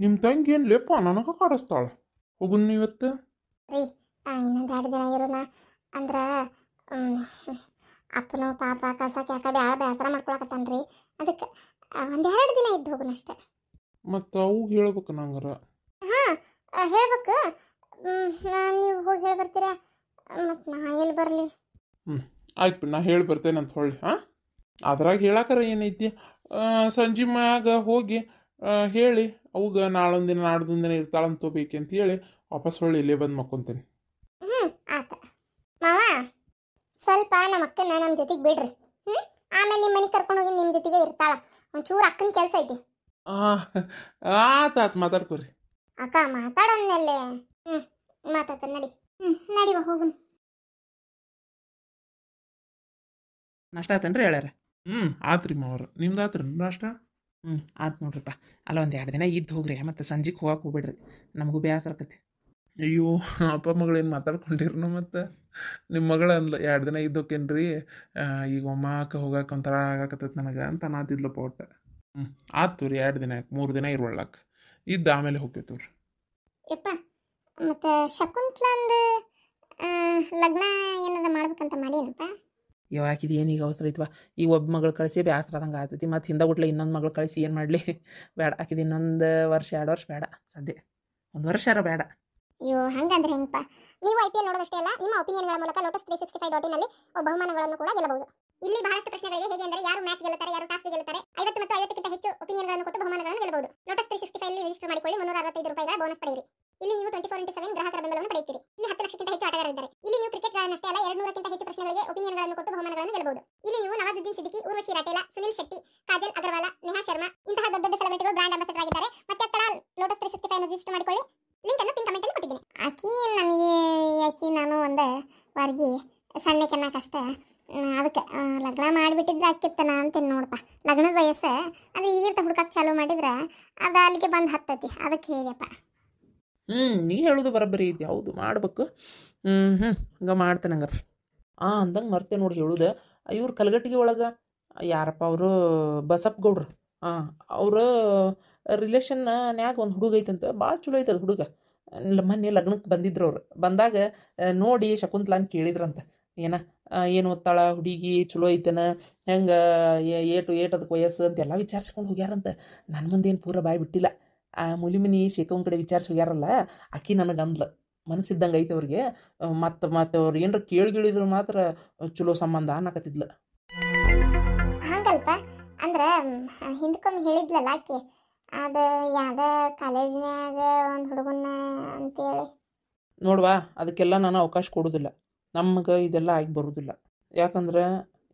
ನಿಮ್ಮ ತಂಗಿ ಏನು ಲೇಪ ನನಗೆ ಕಾಡಿಸ್ತಾಳೆ. ಹೋಗುನ್ ಇವತ್ತು. ರೀ ಇನ್ನೊಂದು 2 ದಿನ ಇರೋಣ ಅಂದ್ರೆ ಅಪ್ಪನು ಪಾಪ ಕಳ್ಸಕ್ಕೆ ಯಾಕೆ ಭಾಳ ಬೇಸರ ಮಾಡ್ಕೊಳಕತ್ತಾನ್ರಿ. ಅದಕ್ಕೆ 1-2 ದಿನ ಇದ್ದು ಹೋಗೋಣಷ್ಟೆ. ಮತ್ತು ಅವು ಹೇಳ್ಬೇಕು ನಂಗಾರ. ಹಾಂ ಹೇಳ್ಬೇಕು. ನೀವು ಹೋಗಿ ಹೇಳಿ ಬರ್ತೀರಾ? ಮತ್ತು ನಾ ಎಲ್ಲಿ ಬರಲಿ? ಆಯ್ತು ನಾ ಹೇಳಿ ಬರ್ತೇನೆ ಅಂತ ಹೊಳ್ಳಿ. ಹಾಂ ಅದ್ರಾಗ ಹೇಳಾಕರ ಏನೈತಿ, ಸಂಜೆ ಮ್ಯಾಗ ಹೋಗಿ ಹೇಳಿ ಅವಾಗ ನಾಳೊಂದಿನ ನಾಡ್ದೊಂದಿನ ಇರ್ತಾಳಂತ ತಗೋಬೇಕಂತ ಅಂತ ಹೇಳಿ ವಾಪಸ್ ಹೊಳ್ಳಿ ಇಲ್ಲೇ ಬಂದು ಮಕ್ಕೊಂತೇನೆ. ಆತ ಮಾವ, ಸ್ವಲ್ಪ ನಮ್ಮ ಅಕ್ಕನ ನಮ್ಮ ಜೊತೆಗೆ ಬಿಡ್ರಿ. ಆಮೇಲೆ ನಿಮ್ಮ ಮನೆಗೆ ಕರ್ಕೊಂಡು ಹೋಗಿ ನಿಮ್ಮ ಜೊತೆಗೆ ಇರ್ತಾಳ. ಒಂಚೂರು ಅಕ್ಕನ ಕೆಲಸ ಐತಿ. ಆತ ಮಾತಾಡ್ಕೊರಿ. ಅಕ್ಕ ಮಾತಾಡೋದ್ಮೇಲೆ ಮಾತಾಡ್ತ ನಡಿ. ನಡಿವ ಹೋಗುನ್. ನಾಷ್ಟ ಆತನ್ರಿ ಹೇಳ್ಯಾರ? ಆತ್ರಿ ಮಾವ್ರ, ನಿಮ್ದು ಆತ್ರಿ ನಾಷ್ಟ? ಆತು ನೋಡ್ರಿಪ್ಪ. ಅಲ್ಲ 1-2 ದಿನ ಇದ್ದು ಹೋಗ್ರಿ, ಮತ್ತು ಸಂಜೆಗೆ ಹೋಗಕ್ಕೆ ಹೋಗ್ಬೇಡ್ರಿ, ನಮಗೂ ಬೇಸರ ಆಕತಿ. ಅಯ್ಯೋ ಅಪ್ಪ ಮಗಳೇನು ಮಾತಾಡ್ಕೊಂಡಿರ್ನು. ಮತ್ತು ನಿಮ್ಮ ಮಗಳ ಅಂದ್ಲ 2 ದಿನ ಇದ್ದೋಕೇನ್ರಿ, ಈಗ ಒಮ್ಮಕ್ಕೆ ಹೋಗಕ್ಕೆ ಒಂಥರ ಆಗಾಕತ್ತೈತೆ ನನಗೆ ಅಂತ ನಾತಿದ್ಲಪ್ಪ ಒಟ್ಟು. ಆತು ರೀ, 2 ದಿನ 3 ದಿನ ಇರುವಳ್ಳಕ್ಕೆ ಇದ್ದು ಆಮೇಲೆ ಹೋಗ್ತೇವ್ರಿ. ಯಪ್ಪ, ಮತ್ತು ಶಕುಂತ್ಲಂದು ಲಗ್ನ ಏನಾರ ಮಾಡ್ಬೇಕಂತ ಮಾಡೇನಪ್ಪ? ಯಾಕಿದು ಏನೀಗ ಅವಸರ ಐತವ? ಈಗ ಒಬ್ಬ ಮಗಳು ಕಳಿಸಿ ಬೇಸರದಂಗೆ ಆಗ್ತೈತಿ, ಮತ್ತು ಹಿಂದೆ ಗುಟ್ಲೆ ಇನ್ನೊಂದು ಮಗಳು ಕಳಿಸಿ ಏನು ಮಾಡಲಿ? ಬೇಡ, ಆಕಿದು ಇನ್ನೊಂದು 1-2 ವರ್ಷ ಬೇಡ, ಸದ್ಯ 1 ವರ್ಷ ಬೇಡ. ಅಯ್ಯೋ ಹಂಗಂದ್ರೆ ಹೆಂಗಪ್ಪ? ನೀವು IPL ನೋಡೋದಷ್ಟೇ ಅಲ್ಲ, ನಿಮ್ಮ ಒಪಿನಿಯನ್ಗಳ ಮೂಲಕ lotus365.in ಅಲ್ಲಿ ಬಹುಮಾನಗಳನ್ನು ಕೂಡ ಗೆಲ್ಲಬಹುದು. ಇಲ್ಲಿ ಬಹಳಷ್ಟು ಪ್ರಶ್ನೆಗಳಿವೆ. ಹೇಗೆ ಅಂದರೆ ಯಾರು ಮ್ಯಾಚ್ ಗೆಲ್ಲುತ್ತಾರೆ, ಯಾರು ಟಾಸ್ ಗೆಲ್ಲುತ್ತಾರೆ, 50 ಮತ್ತು 50ಕ್ಕಿಂತ ಹೆಚ್ಚು ಒಪಿನಿಯನ್ಗಳನ್ನು ಕೊಟ್ಟು ಬಹುಮಾನಗಳನ್ನು ಗೆಲ್ಲಬಹುದು. lotus365 ಅಲ್ಲಿ ರಿಜಿಸ್ಟರ್ ಮಾಡಿಕೊಳ್ಳಿ, ₹365 ಬೋನಸ್ ಪಡೆಯಿರಿ. ಇಲ್ಲಿ ನೀವು 24x7 ಗ್ರಾಹಕರ ಬೆಂಬಲವನ್ನು ಪಡೆಯುತ್ತೀರಿ. ಇಲ್ಲಿ 10 ಲಕ್ಷಕ್ಕಿಂತ ಹೆಚ್ಚು ಆಟಗಾರರಿದ್ದಾರೆ. ಇಲ್ಲಿ ನೀವು ಕ್ರಿಕೆಟ್ಗಳನ್ನಷ್ಟೇ ಅಲ್ಲ, 200ಕ್ಕಿಂತ ಹೆಚ್ಚು ಪ್ರಶ್ನೆಗಳಿಗೆ ಒಪಿನಿಯನ್ಗಳನ್ನು ಕೊಟ್ಟು ಬಹುಮಾನಗಳನ್ನು ಗೆಲ್ಲಬಹುದು. ಇಲ್ಲಿ ನೀವು ನವಾಜುದ್ದೀನ್ ಸಿದ್ದಿಕಿ, ಊರ್ವಶಿ ರಾಟೇಲಾ, ಸುನಿಲ್ ಶೆಟ್ಟಿ, ಕಾಜಲ್ ಅಗರ್ವಾಲ, ನೇಹಾ ಶರ್ಮಾ ಇಂತಹ ದೊಡ್ಡ ದೊಡ್ಡ ಸೆಲೆಬ್ರಿಟಿಗಳು ಬ್ರಾಂಡ್ ಅಂಬಾಸಡರ್ ಆಗಿದ್ದಾರೆ. ಮತ್ತೆ ತಡ lotus365 ರಿಜಿಸ್ಟರ್ ಮಾಡಿಕೊಳ್ಳಿ. ಲಿಂಕ್ ಅನ್ನು ಪಿನ್ ಕಮೆಂಟ್ ಅಲ್ಲಿ ಕೊಟ್ಟಿದ್ದೀನಿ. ನಾನು ಒಂದು ವಾರಿಗೆ ಸಣ್ಣಕ್ಕೆನ್ನಕಷ್ಟೇ, ಅದಕ್ಕೆ ಲಗ್ನ ಮಾಡಿಬಿಟ್ಟಿದ್ರೆ ಅಕ್ಕಿತ್ತನ ಅಂತೀನಿ ನೋಡಪ್ಪ. ಲಗ್ನದ ವಯಸ್ಸು ಅದು ಈಗಿರ್ತ ಹುಡ್ಕಕ್ಕೆ ಚಾಲೂ ಮಾಡಿದ್ರೆ ಅದು ಅಲ್ಲಿಗೆ ಬಂದು ಹತ್ತತಿ. ಅದಕ್ಕೆ ಹೇಳಿದೆಪ್ಪ. ನೀ ಹೇಳೋದು ಬರೋಬ್ಬರಿ ಐತಿ, ಹೌದು ಮಾಡ್ಬೇಕು. ಹಂಗೆ ಮಾಡ್ತೇನೆ ಹಂಗಾರೆ. ಅಂದಂಗೆ ಮರ್ತೆ ನೋಡಿ ಹೇಳುದು. ಇವ್ರು ಕಲಗಟ್ಟಿಗೆ ಒಳಗೆ ಯಾರಪ್ಪ ಅವರು, ಬಸಪ್ಪ ಗೌಡ್ರು. ಅವ್ರ ರಿಲೇಷನ್ನ್ಯಾಗ ಒಂದು ಹುಡುಗ ಐತಂತ, ಭಾಳ ಚಲೋ ಐತದ ಹುಡುಗ. ಮೊನ್ನೆ ಲಗ್ನಕ್ಕೆ ಬಂದಿದ್ರು ಅವ್ರು. ಬಂದಾಗ ನೋಡಿ ಶಕುಂತ್ಲಾ ಅಂತ ಕೇಳಿದ್ರಂತ, ಏನು ಓದ್ತಾಳ ಹುಡುಗಿ, ಚಲೋ ಐತನ, ಹೆಂಗೆ ಏಟದಕ್ಕೆ ವಯಸ್ಸು ಅಂತೆಲ್ಲ ವಿಚಾರಿಸ್ಕೊಂಡು ಹೋಗ್ಯಾರಂತ. ನನ್ನ ಮುಂದೇನು ಪೂರ ಬಾಯಿ ಬಿಟ್ಟಿಲ್ಲ. ಮುಲಿಮಿನಿ ಶೇಖವನ್ ಕಡೆ ವಿಚಾರಿಸಿ ಹೋಗ್ಯಾರಲ್ಲ, ಆಕಿ ನನಗೆ ಅಂದ್ಲು ಮನಸ್ಸಿದ್ದಂಗೆ ಐತೆ ಅವ್ರಿಗೆ. ಮತ್ತು ಅವ್ರು ಏನಾರ ಕೇಳಿದ್ರು ಮಾತ್ರ ಚಲೋ ಸಂಬಂಧ ಅನ್ನಕತ್ತಿದ್ಲು. ಹಂಗಲ್ಪ ಅಂದ್ರೆ ಹಿಂದಕ್ಕೊಮ್ಮೆ ಹೇಳಿದ್ಲಲ್ಲ ಆಕೆ, ಅದು ಯಾವುದೇ ಕಾಲೇಜ್ನ್ಯಾಗ ಒಂದು ಹುಡುಗನ ಅಂತೇಳಿ. ನೋಡ್ವಾ, ಅದಕ್ಕೆಲ್ಲ ನಾನು ಅವಕಾಶ ಕೊಡೋದಿಲ್ಲ. ನಮಗೆ ಇದೆಲ್ಲ ಆಗಿ ಬರೋದಿಲ್ಲ. ಯಾಕಂದ್ರೆ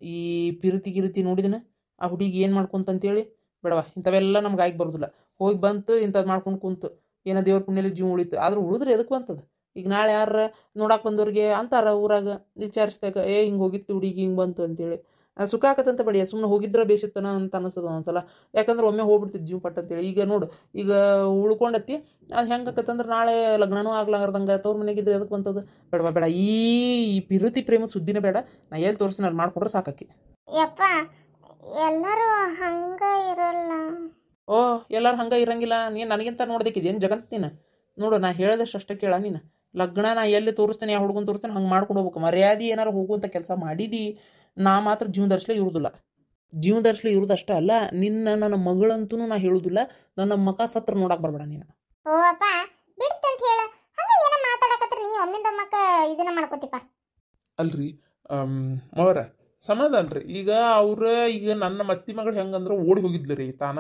ಈ ಪಿರುತಿ ನೋಡಿದಿನ ಆ ಹುಡುಗಿ ಏನು ಮಾಡ್ಕೊಂತಂತೇಳಿ ಬೇಡವಾ, ಇಂಥವೆಲ್ಲ ನಮ್ಗೆ ಆಗಿ ಬರೋದಿಲ್ಲ. ಹೋಗಿ ಬಂತು ಇಂಥದ್ದು ಮಾಡ್ಕೊಂಡು ಕುಂತು ಏನೋ ದೇವ್ರ ಪುಣ್ಯಲ್ಲಿ ಜೀವ ಉಳಿತು. ಆದ್ರೆ ಉಳಿದ್ರೆ ಎದಕ್ಕೆ ಬಂತದ? ಈಗ ನಾಳೆ ಯಾರು ನೋಡಕ್ಕೆ ಬಂದವ್ರಿಗೆ ಅಂತಾರ ಊರಾಗ ವಿಚಾರಿಸ್ದಾಗ, ಹಿಂಗೆ ಹೋಗಿತ್ತು ಹುಡುಗಿ ಹಿಂಗೆ ಬಂತು ಅಂತೇಳಿ. ಸುಖ ಆಕತ್ತಂತ ಬಡಿಯ, ಸುಮ್ಮನೆ ಹೋಗಿದ್ರೆ ಬೇಸಿತ್ತನ ಅಂತ ಅನಿಸ್ತದ ಒಂದ್ಸಲ. ಯಾಕಂದ್ರೆ ಒಮ್ಮೆ ಹೋಗ್ಬಿಡ್ತಿದ್ದು ಜೀವ ಪಟ್ಟು ಅಂತೇಳಿ. ಈಗ ನೋಡು, ಈಗ ಉಳ್ಕೊಂಡತ್ತಿ, ಅದು ಹೆಂಗೆ ಆಕತ್ತಂದ್ರೆ ನಾಳೆ ಲಗ್ನನೂ ಆಗ್ಲಾರ್ದಂಗೆ ತವ್ರ ಮನೆಗಿದ್ರೆ ಎದಕ್ಕೆ ಬಂತದ? ಬೇಡ ಈ ಪಿರುತಿ ಪ್ರೇಮ ಸುದ್ದಿನೇ ಬೇಡ. ನಾ ಎಲ್ಲಿ ತೋರಿಸಿ ನಾನು ಮಾಡ್ಕೊಡ್ರೆ ಸಾಕಾಕಿ. ಯಪ್ಪ, ಎಲ್ಲರೂ ಹಂಗೆ ಇರಲ್ಲ. ಎಲ್ಲರೂ ಹಂಗೆ ಇರಂಗಿಲ್ಲ. ನೀನು ನನಗಿಂತ ನೋಡ್ಬೇಕಿದೇನು ಜಗತ್ತು ನೀನು? ನೋಡು, ನಾ ಹೇಳಿದಷ್ಟು ಅಷ್ಟೇ ಕೇಳ ನೀನು. ಲಗ್ನ ನಾ ಎಲ್ಲಿ ತೋರಿಸ್ತೇನೆ, ಯಾವ ಹುಡುಗನ ತೋರಿಸ್ತೇನೆ ಹಂಗೆ ಮಾಡ್ಕೊಂಡು ಹೋಗ್ಬೇಕು. ಮರ್ಯಾದೆ ಏನಾರು ಹೋಗುವಂಥ ಕೆಲಸ ಮಾಡಿದಿ, ನಾ ಮಾತ್ರ ಜೀವನದರ್ಶಲೆ ಇರುವುದಿಲ್ಲ. ಜೀವನದರ್ಶಲೆ ಇರೋದಷ್ಟೇ ಅಲ್ಲ, ನನ್ನ ಮಗಳಂತೂ ನಾ ಹೇಳುವುದಿಲ್ಲ. ನನ್ನ ಮಕ ಸತ್ರ ನೋಡಕ್ಕೆ ಬರಬೇಡ ನೀನು. ಓ ಅಪ್ಪ, ಬಿಡ್ತಂತ ಹೇಳ. ಹಂಗೆ ಏನೋ ಮಾತಾಡಕತ್ರ ನೀ ಒಮ್ಮಿಂದೊಮ್ಮಕ್ಕ ಇದನ್ನ ಮಾಡ್ಕೋತಿಪ್ಪ. ಅಲ್ರಿ ಅವರ ಸಮಾಧಾನ ರೀ. ಈಗ ನನ್ನ ಮತ್ತಿ ಮಗಳು ಹೆಂಗಂದ್ರೆ ಓಡಿ ಹೋಗಿದ್ಲು ರೀ. ತಾನ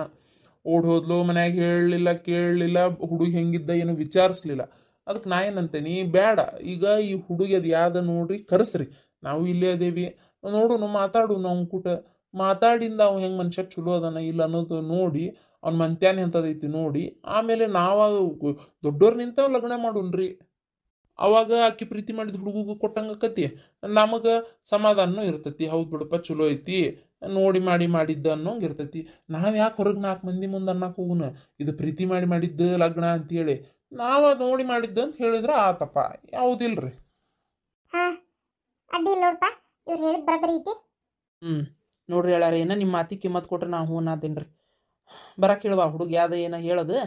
ಓಡಿ ಹೋದ್ಲು, ಮನ್ಯಾಗ ಹೇಳಲಿಲ್ಲ ಕೇಳಲಿಲ್ಲ, ಹುಡುಗಿ ಹೆಂಗಿದ್ದ ಏನು ವಿಚಾರಿಸ್ಲಿಲ್ಲ. ಅದಕ್ಕೆ ನಾ ಏನಂತೇನಿ, ಬೇಡ ಈಗ ಈ ಹುಡುಗಿ ಅದು ಯಾವ್ದು ನೋಡ್ರಿ ಕರೆಸ್ರಿ, ನಾವು ಇಲ್ಲೇ ಅದೇವಿ, ನೋಡು ಮಾತಾಡು, ನಾವು ಕೂಟ ಮಾತಾಡಿಂದ ಅವ್ ಹೆಂಗೆ ಮನುಷ್ಯ ಚಲೋ ಅದಾನ ಇಲ್ಲ ಅನ್ನೋದು ನೋಡಿ, ಅವ್ನ ಮಂತ್ಯಾನೆ ಅಂತದೈತಿ ನೋಡಿ, ಆಮೇಲೆ ನಾವು ದೊಡ್ಡವ್ರು ನಿಂತಾವ್ ಲಗ್ನ ಮಾಡೋನ್ರಿ. ಅವಾಗ ಆಕಿ ಪ್ರೀತಿ ಮಾಡಿದ ಹುಡುಗಿಗೂ ಕೊಟ್ಟಂಗಕತಿ, ನಮಗೆ ಸಮಾಧಾನನೂ ಇರ್ತೈತಿ. ಹೌದು ಬಿಡಪ್ಪ ಚಲೋ ಐತಿ, ನೋಡಿ ಮಾಡಿದ್ದ ಅನ್ನೋಂಗೆ ಇರ್ತೈತಿ. ನಾವು ಯಾಕೆ ಹೊರಗೆ 4 ಮಂದಿ ಮುಂದೆ ಅನ್ನಕ್ಕೆ ಹೋಗುನ, ಇದು ಪ್ರೀತಿ ಮಾಡಿದ್ದ ಲಗ್ನ ಅಂತೇಳಿ ನಾವು ನೋಡಿ ಮಾಡಿದ್ದ ಅಂತ ಹೇಳಿದ್ರೆ ಆತಪ್ಪ, ಯಾವುದಿಲ್ರಿ. ಅಡ್ಡಿ ಇಲ್ಲ ನೋಡಪ್ಪ, ಇವ್ರು ಹೇಳಿದ್ ಬರಬರಿ ಐತಿ. ನೋಡ್ರಿ ಹೇಳ್ಯಾರ, ಏನ ನಿಮ್ಮ ಮಾತಿ ಕಿಮ್ಮತ್ ಕೊಟ್ರೆ ನಾವು ಹೂ ನಾತೇನ್ರಿ. ಬರಕ್ಕೆ ಹೇಳುವ ಹುಡುಗ ಯಾವ್ದು ಏನೋ ಹೇಳೋದು,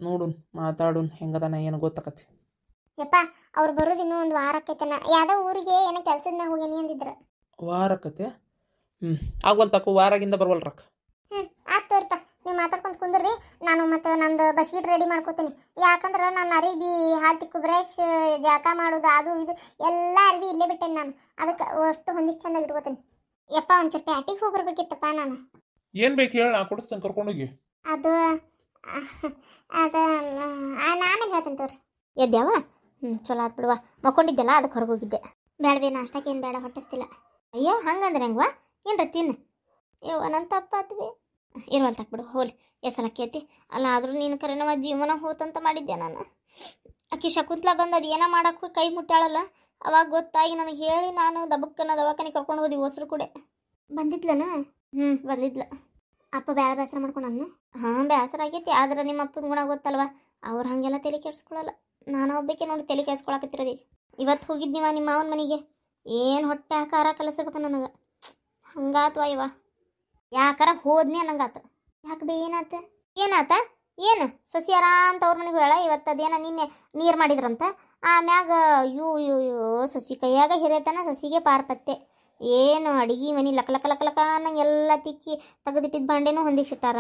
ನೋಡುನ್ ಮಾತಾಡುನ್ ಹೆಂಗದಾನ ಏನು ಗೊತ್ತಾಕತಿ. ಯಪ್ಪ ಅವ್ರು ಬರೋದು ಇನ್ನೂ ಒಂದು ವಾರ ಆಕೈತನ. ಯಾವ್ದೋ ಊರಿಗೆ ಏನೋ ಕೆಲ್ಸದ ಮ್ಯಾಗ ಹೋಗ್ಯಾನಿ ಅಂದಿದ್ರ. ವಾರಕತೆ ಆಗ್ವಲ್ ತಕೋ, ವಾರಾಗಿಂದ ಬರ್ವಲ್ರಕ್ಕ. ಆತ್ ತೋರಿಪ್ಪ, ನೀವು ಮಾತಾಡ್ಕೊಂತ ಕುಂದ್ರಿ. ನಾನು ಮತ್ತು ನಂದು ಬಸ್ಗೀಟ್ ರೆಡಿ ಮಾಡ್ಕೋತೀನಿ. ಯಾಕಂದ್ರೆ ನನ್ನ ಅರಿಬಿ ಹಾಲು ತಿಕ್ಕು ಬ್ರಷ್ ಜಾಕ ಮಾಡೋದು ಅದು ಇದು ಎಲ್ಲ ಅರಿಬಿ ಇಲ್ಲೇ ಬಿಟ್ಟೇನೆ ನಾನು. ಅದಕ್ಕೆ ಅಷ್ಟು ಹೊಂದಿಸಿ ಚಂದಾಗಿ ಇಟ್ಕೋತೀನಿ. ಯಪ್ಪ ಒಂಚೂರು ಪ್ಯಾಟಿಗೆ ಹೋಗಿ ಬರ್ಬೇಕಿತ್ತಪ್ಪ ನಾನು. ಏನು ಬೇಕು ಹೇಳಿ, ನಾ ಕೊಡಿಸ್ತೇನೆ, ಕರ್ಕೊಂಡೋಗಿ. ಅದು ಅದು ನಾನು ಹೇಳ್ತೇನೆ ತೋರಿ. ಎದ್ಯಾವ ಚಲೋ ಆತ್ ಬಿಡುವ. ಮಕ್ಕೊಂಡಿದ್ದೆಲ್ಲ ಅದಕ್ಕೆ ಹೊರಗೆ ಹೋಗಿದ್ದೆ. ಬೇಡವೇ ನಾಷ್ಟಕ್ಕೆ ಏನು ಬೇಡ, ಹೊಟ್ಟಿಸ್ತಿಲ್ಲ. ಅಯ್ಯೋ ಹಂಗಂದ್ರೆ ಹೆಂಗ್ವಾ, ಏನ್ರ ತಿನ್ನು. ಯವ್ವ ನನ್ನ ತಪ್ಪಾತ್ವಿ. ಇರುವಲ್ ತಕ್ಬಿಡು ಹೋಲಿ, ಎಸಲಕ್ಕೈತಿ ಅಲ್ಲ. ಆದರೂ ನೀನು ಕರೆ ನಮ್ಮ ಜೀವನ ಹೋತಂತ ಮಾಡಿದ್ದೆ ನಾನು. ಆಕಿ ಶಕುಂತ್ಲಾ ಬಂದು ಅದು ಏನೋ ಮಾಡೋಕ್ಕೆ ಕೈ ಮುಟ್ಟಾಳಲ್ಲ, ಅವಾಗ ಗೊತ್ತಾಗಿ ನನಗೆ ಹೇಳಿ ನಾನು ದಬಕ್ಕನ ದವಾಖಾನೆ ಕರ್ಕೊಂಡು ಹೋದಿ ಹೊಸರು ಕೂಡ. ಬಂದಿದ್ಲನ? ಬಂದಿದ್ಲ. ಅಪ್ಪ ಬೇಡ ಬೇಸರ ಮಾಡ್ಕೊಂಡು ಹಾಂ ಬೇಸರ ಆಗೈತಿ. ಆದ್ರೆ ನಿಮ್ಮ ಅಪ್ಪನ ಗುಣ ಗೊತ್ತಲ್ವ, ಅವ್ರು ಹಾಗೆಲ್ಲ ತಲೆ ಕೆಡ್ಸ್ಕೊಳಲ್ಲ. ನಾನು ಒಬ್ಬಕ್ಕೆ ನೋಡಿ ತಲೆ ಕೆಡ್ಸ್ಕೊಳಕತ್ತಿರೋದಿ. ಇವತ್ತು ಹೋಗಿದ್ದೀವ ನಿಮ್ಮ ಮಾವನ ಮನೆಗೆ. ಏನು ಹೊಟ್ಟೆ ಆಕಾರ ಕಲಿಸ್ಬೇಕು ನನಗೆ. ಹಂಗಾತ್ವ ಇವ ಯಾಕಾರ ಹೋದ್ನೇ ಅನ್ನಂಗಾತ. ಯಾಕೆ ಬೇ ಏನಾತ? ಏನಾತ? ಏನು ಸೊಸಿ ಆರಾಮ್ ತವ್ರ ಮನೆಗೆ ಹೇಳ. ಇವತ್ತು ಅದೇನ ನಿನ್ನೆ ನೀರು ಮಾಡಿದ್ರಂತ. ಆಮ್ಯಾಗ ಯೂ ಸೊಸಿ ಕೈಯಾಗ ಹಿರೇತನ ಸೊಸಿಗೆ ಪಾರ್ಪತ್ತೆ. ಏನು ಅಡಿಗೆ ಮನೆ ಲಕ ಲಕ ಲಕ ಲಕ ಅನ್ನಂಗೆಲ್ಲ ತಿಕ್ಕಿ ತೆಗೆದಿಟ್ಟಿದ್ದು ಬಾಂಡೆನೂ ಹೊಂದಿಸಿಟ್ಟಾರ.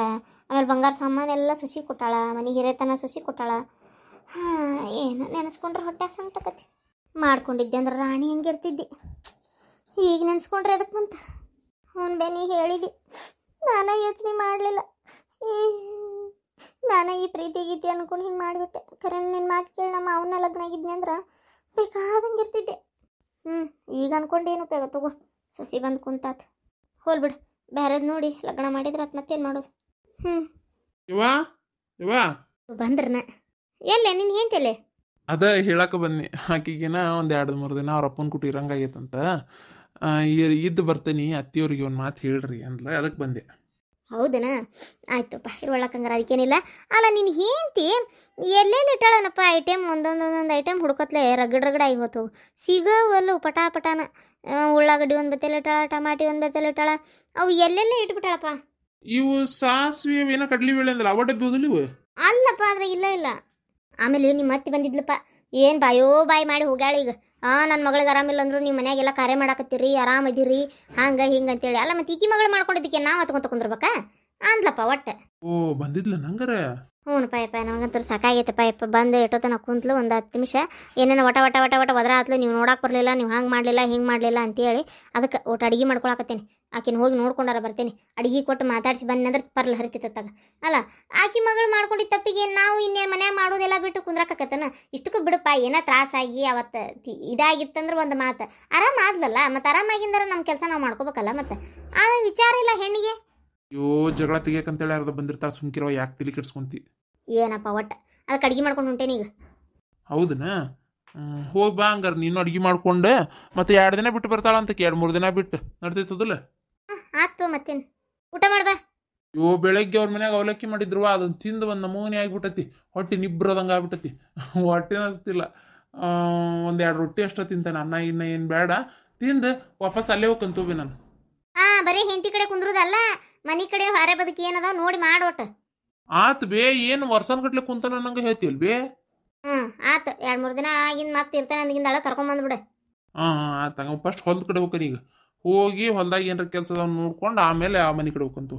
ಆಮೇಲೆ ಬಂಗಾರ ಸಾಮಾನೆಲ್ಲ ಸೊಸಿ ಕೊಟ್ಟಾಳ. ಮನೆ ಹಿರೇತನ ಸೊಸಿ ಕೊಟ್ಟಾಳ. ಹಾಂ ಏನು ನೆನೆಸ್ಕೊಂಡ್ರೆ ಹೊಟ್ಟೆ ಸಂಕಟಕತಿ. ಮಾಡ್ಕೊಂಡಿದ್ದೆ ಅಂದ್ರೆ ರಾಣಿ ಹಂಗಿರ್ತಿದ್ದಿ. ಈಗ ನೆನೆಸ್ಕೊಂಡ್ರೆ ಅದಕ್ಕೆ ಬಂತ. ಹ್ಞೂ ನೀ ಹೇಳಿದಿ, ನಾನು ಯೋಚನೆ ಮಾಡಲಿಲ್ಲ. ನಾನು ಈ ಪ್ರೀತಿ ಗೀತಿ ಅನ್ಕೊಂಡು ಹಿಂಗೆ ಮಾಡಿಬಿಟ್ಟೆ. ಖರೆ ನಿನ್ನ ಮಾತು ಕೇಳಿ ನಮ್ಮ ಅವನ್ನ ಲಗ್ನ ಆಗಿದ್ನಿ ಅಂದ್ರೆ ಬೇಕಾದಂಗೆ ಇರ್ತಿದ್ದೆ. ಈಗ ಅನ್ಕೊಂಡು ಏನು ಉಪಯೋಗ ತಗೋ, ಸೊಸಿ ಬಂದು ಕುಂತಾತ. ಹೋಲ್ಬಿಡು, ಬೇರೆದು ನೋಡಿ ಲಗ್ನ ಮಾಡಿದ್ರೆ ಅದು ಮತ್ತೇನು ಮಾಡೋದು. ಬಂದ್ರನ ಎಲ್ಲೇ ನಿನ್ನ ಹೆಂತಲ್ಲೇ? ಅದ ಹೇಳಕ್ಕೆ ಬನ್ನಿ. ಆಕಿಗೇನ ಒಂದು 2-3 ದಿನ ಅವ್ರ ಅಪ್ಪನ ಕುಟಿ ಇರಂಗಾಗೈತಂತ. ಇದ್ದು ಬರ್ತೇನೆ, ಅತ್ತಿಯವ್ರಿಗೆ ಒಂದು ಮಾತು ಹೇಳ್ರಿ ಅಂದ್ರೆ ಅದಕ್ಕೆ ಬಂದೆ. ಹೌದನಾ? ಆಯ್ತಪ್ಪ, ಇರುವಳ್ಳಕ್ಕಂಗಾರ ಅದಕ್ಕೇನಿಲ್ಲ. ಅಲ್ಲ ನೀನು ಹೆಂಡ್ತಿ ಎಲ್ಲೆಲ್ಲಿ ಇಟ್ಟಾಳನಪ್ಪ ಐಟಮ್? ಒಂದೊಂದೊಂದೊಂದು ಐಟಮ್ ಹುಡ್ಕತ್ಲೆ ರಗಡಾಗಿ ಹೋತು ಸಿಗವಲ್ಲು ಪಟಾಪಟಾನ. ಉಳ್ಳಾಗಡ್ಡಿ ಒಂದು ಬೆತ್ತಲ್ಲಿ ಇಟ್ಟಾಳ, ಟಮಾಟಿ ಒಂದು ಬೆತ್ತಲ್ಲಿ ಇಟ್ಟಾಳ. ಅವು ಎಲ್ಲೆಲ್ಲ ಇಟ್ಬಿಟ್ಟಾಳಪ್ಪ. ಇವು ಸಾಸಿವೆ ಏನೋ ಕಡ್ಲಿ ಬೇಳೆ ಅಂದಲ್ಲ, ಅವ ಡಬ್ಬಿ ಹೋದಿಲ್ಲ ಇವು? ಅಲ್ಲಪ್ಪ ಅದ್ರಾಗ ಇಲ್ಲ. ಆಮೇಲೆ ನಿಮ್ಮ ಅತ್ತಿ ಬಂದಿದ್ಲಪ್ಪ. ಏನು ಬಾಯಿ ಮಾಡಿ ಹೋಗ್ಯಾಳ ಈಗ. ನನ್ನ ಮಗಳಿಗೆ ಆರಾಮಿಲ್ಲ ಅಂದ್ರು ನೀವು ಮನ್ಯಾಗೆಲ್ಲ ಕಾರ್ಯ ಮಾಡಾಕತ್ತೀರಿ, ಆರಾಮದಿರಿ ಹಂಗೆ ಹಿಂಗೆ ಅಂತೇಳಿ. ಅಲ್ಲ ಮತ್ತೆ ಈಕಿ ಮಗಳು ಮಾಡ್ಕೊಂಡಿದ್ದಕ್ಕೆ ನಾವು ಹತ್ಕೊಂತ ಕುಂದ್ರಬೇಕಾ ಅಂದ್ಲಪ್ಪ ಒಟ್ಟೆ. ಓ ಬಂದಿದ್ಲ ನಂಗಾರ? ಹ್ಞೂ ಯಪ್ಪ, ನನಗಂತೂ ಸಾಕಾಗೈತಪ್ಪ ಯಪ್ಪ. ಬಂದು ಎಷ್ಟೊತ್ತನ ಕುಂತ್ಲು ಒಂದು 10 ನಿಮಿಷ. ಏನೇನು ವಟ ಒದ್ರ ಆತ್ಲು. ನೀವು ನೋಡಕ್ಕೆ ಬರಲಿಲ್ಲ, ನೀವು ಹಂಗೆ ಮಾಡಲಿಲ್ಲ ಹಿಂಗೆ ಮಾಡಲಿಲ್ಲ ಅಂತೇಳಿ ಅದಕ್ಕೆ ಒಟ್ಟು ಅಡುಗೆ ಮಾಡ್ಕೊಳಕತ್ತೇನೆ. ಆಕಿನ ಹೋಗಿ ನೋಡ್ಕೊಂಡಾರ ಬರ್ತೇನೆ. ಅಡುಗೆ ಕೊಟ್ಟು ಮಾತಾಡಿಸಿ ಬಂದು ಅಂದ್ರೆ ಪರ್ಲು ಹರಿತಿತ್ತಾಗ. ಅಲ್ಲ ಆಕಿ ಮಗಳು ಮಾಡ್ಕೊಂಡಿದ್ದ ತಪ್ಪಿಗೆ ನಾವು ಇನ್ನೇನು ಮನ್ಯಾಗ ಮಾಡೋದೆಲ್ಲ ಬಿಟ್ಟು ಕುಂದ್ರಾಕತ್ತನ? ಇಷ್ಟಕ್ಕೂ ಬಿಡಪ್ಪ, ಏನೋ ತ್ರಾಸಾಗಿ ಅವತ್ತು ಇದಾಗಿತ್ತಂದ್ರೆ ಒಂದು ಮಾತು. ಆರಾಮಾದ್ಲಲ್ಲ, ಮತ್ತು ಆರಾಮಾಗಿಂದ್ರೆ ನಮ್ಮ ಕೆಲಸ ನಾವು ಮಾಡ್ಕೋಬೇಕಲ್ಲ. ಮತ್ತು ಆ ವಿಚಾರ ಇಲ್ಲ ಹೆಣ್ಣಿಗೆ. ಅಯ್ಯೋ ಜಗಳ ತೆಗಿಯಕಂತೇಳಿ ಯಾರ್ದು ಬಂದಿರ್ತಾರ, ಸುಮ್ಕಿರೋ ಯಾಕೆ ತಲೆ ಕೆಡ್ಸ್ಕೊಂತಿ? ಏನಪ್ಪ ಒಟ್ಟು ಅದಕ್ಕೆ ಅಡುಗೆ ಮಾಡ್ಕೊಂಡು ಹೊಂಟೇನಿ ಈಗ. ಹೌದನಾ? ಹೋಗಿ ಬಾ ಹಂಗಾರ. ನೀನು ಅಡುಗೆ ಮಾಡ್ಕೊಂಡೆ ಮತ್ತೆ 2 ದಿನ ಬಿಟ್ಟು ಬರ್ತಾಳಂತ. 2-3 ದಿನ ಬಿಟ್ಟು ನಡ್ತೈತದಲ್ಲ? ಆಯ್ತು ಮತ್ತೇನು, ಊಟ ಮಾಡ್ಬಾ. ಅಯ್ಯೋ ಬೆಳಗ್ಗೆ ಅವ್ರ ಮನ್ಯಾಗ ಅವಲಕ್ಕಿ ಮಾಡಿದ್ರು, ಅದನ್ನ ತಿಂದು ಒಂದು ನಮೂನಿ ಆಗಿಬಿಟ್ಟತಿ. ಹೊಟ್ಟೆ ನಿಬ್ರದಂಗೆ ಆಗ್ಬಿಟ್ಟತಿ. ಹೊಟ್ಟೆ ಅನಿಸ್ತಿಲ್ಲ. 1-2 ರೊಟ್ಟಿ ಅಷ್ಟ ತಿಂತಾನೆ. ಅನ್ನ ಇನ್ನ ಏನು ಬೇಡ, ತಿಂದು ವಾಪಸ್ ಅಲ್ಲೇ ಹೋಗ್ಕಂತೋಬಿ ನಾನು. ಬರೀ ಹೆಂಡತಿ ಕಡೆ ಕುಂದ್ರುದಲ್ಲ, ಮನೆ ಕಡೆ ಹೊರ ಬದುಕಿ ಏನದ ನೋಡಿ ಮಾಡೋಟ. ಆತ್ ಬೇ, ಏನು ವರ್ಷನ್ ಗಟ್ಲೆ ಕುಂತಾನ ನಂಗೆ ಹೇಳ್ತಿಲ್ ಬೇ? ಆತು 2-3 ದಿನ ಆಗಿಂದ ಮತ್ತೆ ಇರ್ತಾನೆ ಅಂದಿಗಿಂದ ಅಳ ಕರ್ಕೊಂಬಂದ್ಬಿಡ. ಆತ ಫಸ್ಟ್ ಹೊಲ್ದ ಕಡೆ ಹೋಗ್ರಿ. ಈಗ ಹೋಗಿ ಹೊಲ್ದಾಗ ಏನಾರ ಕೆಲಸ ನೋಡ್ಕೊಂಡು ಆಮೇಲೆ ಆ ಮನೆ ಕಡೆ ಹೋಗ್ಕಂತು.